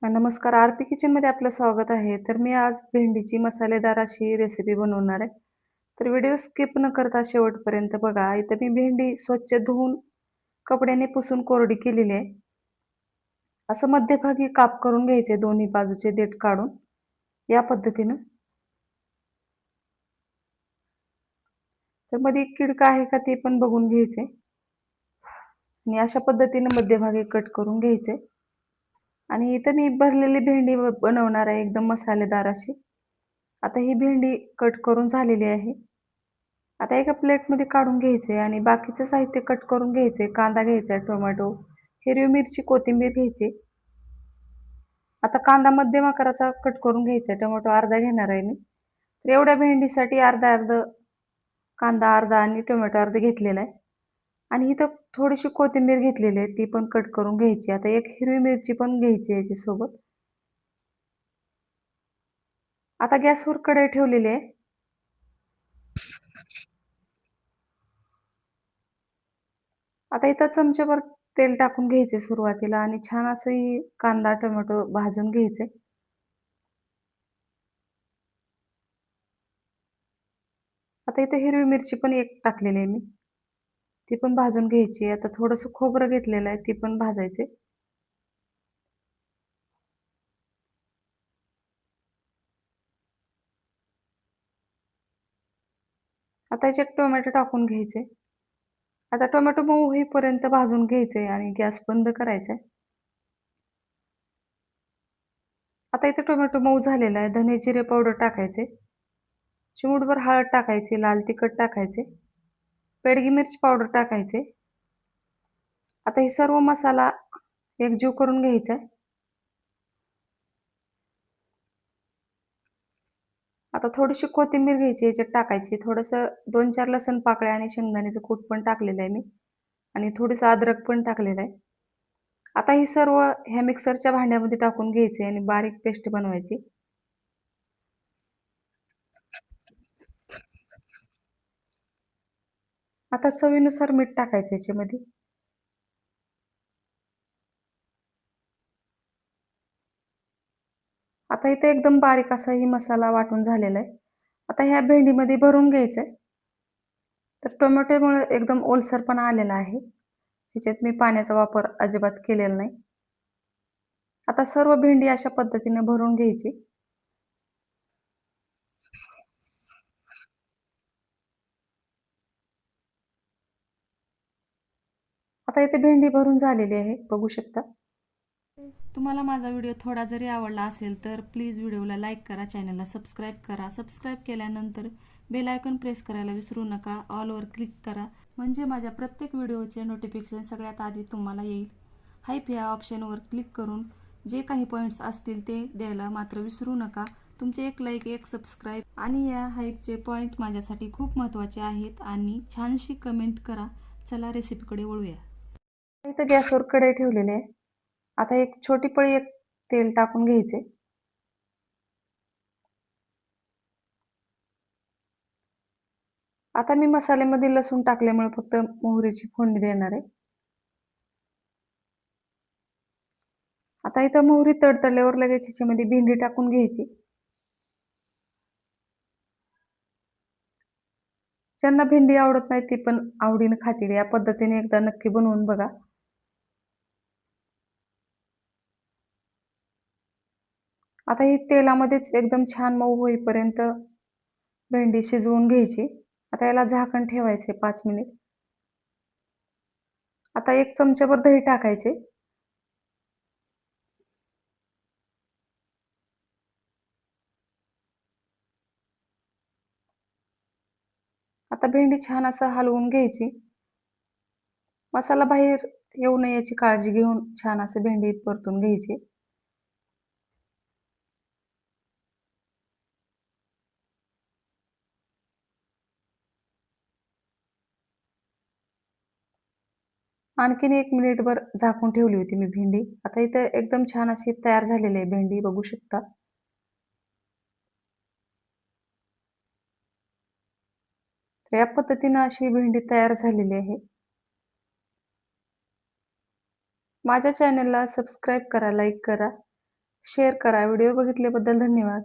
नमस्कार, आरती किचनमध्ये आपलं स्वागत आहे. तर मी आज भेंडीची मसालेदार अशी रेसिपी बनवणार आहे. तर व्हिडिओ स्किप न करता शेवटपर्यंत बघा. इथं मी भेंडी स्वच्छ धुवून कपड्याने पुसून कोरडी केलेली आहे. असं मध्यभागी काप करून घ्यायचे दोन्ही बाजूचे देठ काढून या पद्धतीनं. तर मध्ये किडका आहे का ते पण बघून घ्यायचे आणि अशा पद्धतीनं मध्यभागी कट करून घ्यायचे. आणि इथं मी भरलेली भेंडी बनवणार आहे एकदम मसालेदार अशी. आता ही भेंडी कट करून झालेली आहे. आता एका प्लेटमध्ये काढून घ्यायचे आणि बाकीचं साहित्य कट करून घ्यायचे. कांदा घ्यायचा, टोमॅटो, हिरवी मिरची, कोथिंबीर घ्यायची. आता कांदा मध्यम आकाराचा कट करून घ्यायचा. टोमॅटो अर्धा घेणार आहे मी. तर एवढ्या भेंडीसाठी अर्धा कांदा अर्धा आणि टोमॅटो अर्धा घेतलेला आहे. आणि इथं थोडीशी कोथिंबीर घेतलेली आहे, ती पण कट करून घ्यायची. आता एक हिरवी मिरची पण घ्यायची याच्यासोबत. आता गॅसवर कढई ठेवलेली आहे. आता इथं चमच्याभर तेल टाकून घ्यायचे सुरुवातीला आणि छान असं ही कांदा, टोमॅटो भाजून घ्यायचे. आता इथे हिरवी मिरची पण एक टाकलेली आहे मी. ती पण भाजून घ्यायची. आता थोडंसं खोबरं घेतलेलं आहे, ती पण भाजायचे. आता याच्यात टोमॅटो टाकून घ्यायचे. आता टोमॅटो मऊ होईपर्यंत भाजून घ्यायचे आणि गॅस बंद करायचा आहे. आता इथे टोमॅटो मऊ झालेला आहे. धने जिरे पावडर टाकायचे. चिमूटभर हळद टाकायची, लाल तिखट टाकायचे, बेडगी मिरची पावडर टाकायचे. आता हे सर्व मसाला एकजीव करून घ्यायचा आहे. आता थोडीशी कोथिंबीर घ्यायची, याच्यात टाकायची. थोडंसं 2-4 लसूण पाकळ्या आणि शेंगदाण्याचं कूट पण टाकलेलं आहे मी आणि थोडंसं अद्रक पण टाकलेलं आहे. आता ही सर्व ह्या मिक्सरच्या भांड्यामध्ये टाकून घ्यायचे आणि बारीक पेस्ट बनवायची. आता चवीनुसार मीठ टाकायचं याच्यामध्ये. आता इथे एकदम बारीक असा ही मसाला वाटून झालेला आहे. आता ह्या भेंडीमध्ये भरून घ्यायचं आहे. तर टोमॅटोमुळे एकदम ओलसरपणा आलेला आहे. ह्याच्यात मी पाण्याचा वापर अजिबात केलेला नाही. आता सर्व भेंडी अशा पद्धतीने भरून घ्यायची. आता इथे भेंडी भरून झालेली आहे, बघू शकता. तुम्हाला माझा व्हिडिओ थोडा जरी आवडला असेल तर प्लीज व्हिडिओला लाईक करा, चॅनलला सबस्क्राईब करा. सबस्क्राईब केल्यानंतर बेल आयकॉन प्रेस करायला विसरू नका. ऑलवर क्लिक करा म्हणजे माझ्या प्रत्येक व्हिडिओचे नोटिफिकेशन सगळ्यात आधी तुम्हाला येईल. हाईप या ऑप्शनवर क्लिक करून जे काही पॉईंट्स असतील ते द्यायला मात्र विसरू नका. तुमचे एक लाईक, एक सबस्क्राईब आणि या हाईपचे पॉईंट माझ्यासाठी खूप महत्त्वाचे आहेत. आणि छानशी कमेंट करा. चला रेसिपीकडे वळूया. इथं गॅसवर कढई ठेवलेली आहे. आता एक छोटी पळी एक तेल टाकून घ्यायचे. आता मी मसाल्यामध्ये लसूण टाकल्यामुळे फक्त मोहरीची फोडणी देणार आहे. आता इथं मोहरी तडतडल्यावर लगेच ह्याच्यामध्ये भेंडी टाकून घ्यायची. ज्यांना भेंडी आवडत नाही ती पण आवडीने खातील. या पद्धतीने एकदा नक्की बनवून बघा. आता ही तेलामध्येच एकदम छान मऊ होईपर्यंत भेंडी शिजवून घ्यायची. आता याला झाकण ठेवायचे 5 मिनिट. आता एक चमच्याभर दही टाकायचे. आता भेंडी छान असं हलवून घ्यायची. मसाला बाहेर येऊ नये याची काळजी घेऊन छान असं भेंडी परतून घ्यायची. आणखीन 1 मिनिटभर झाकून ठेवली होती मी भेंडी. आता इथं एकदम छान अशी तयार झालेली आहे भेंडी, बघू शकता. तर या पद्धतीनं अशी भेंडी तयार झालेली आहे. माझ्या चॅनलला सबस्क्राईब करा, लाईक करा शेअर करा. व्हिडिओ बघितल्याबद्दल धन्यवाद.